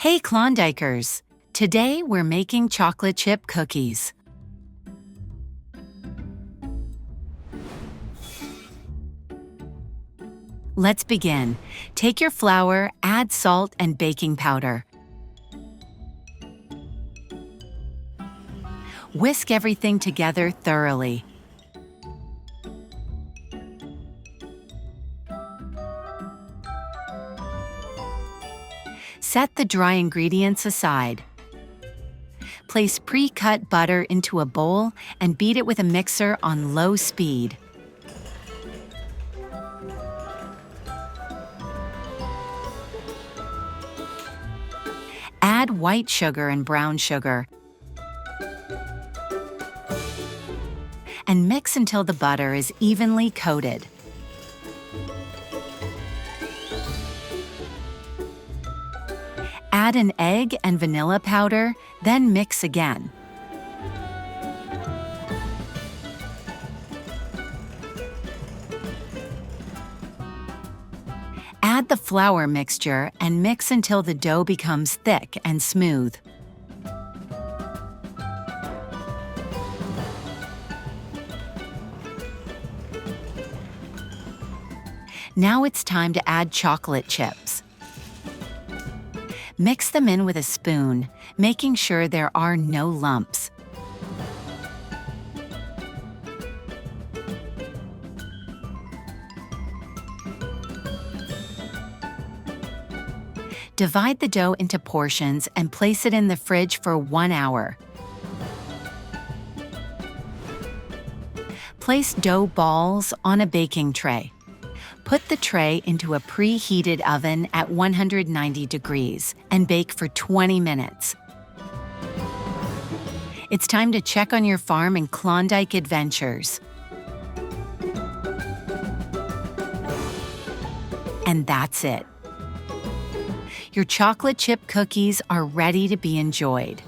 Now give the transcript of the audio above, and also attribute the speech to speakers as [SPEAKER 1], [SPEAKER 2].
[SPEAKER 1] Hey Klondikers! Today we're making chocolate chip cookies. Let's begin. Take your flour, add salt and baking powder. Whisk everything together thoroughly. Set the dry ingredients aside. Place pre-cut butter into a bowl and beat it with a mixer on low speed. Add white sugar and brown sugar. And mix until the butter is evenly coated. Add an egg and vanilla powder, then mix again. Add the flour mixture and mix until the dough becomes thick and smooth. Now it's time to add chocolate chips. Mix them in with a spoon, making sure there are no lumps. Divide the dough into portions and place it in the fridge for 1 hour. Place dough balls on a baking tray. Put the tray into a preheated oven at 190 degrees and bake for 20 minutes. It's time to check on your farm in Klondike Adventures. And that's it. Your chocolate chip cookies are ready to be enjoyed.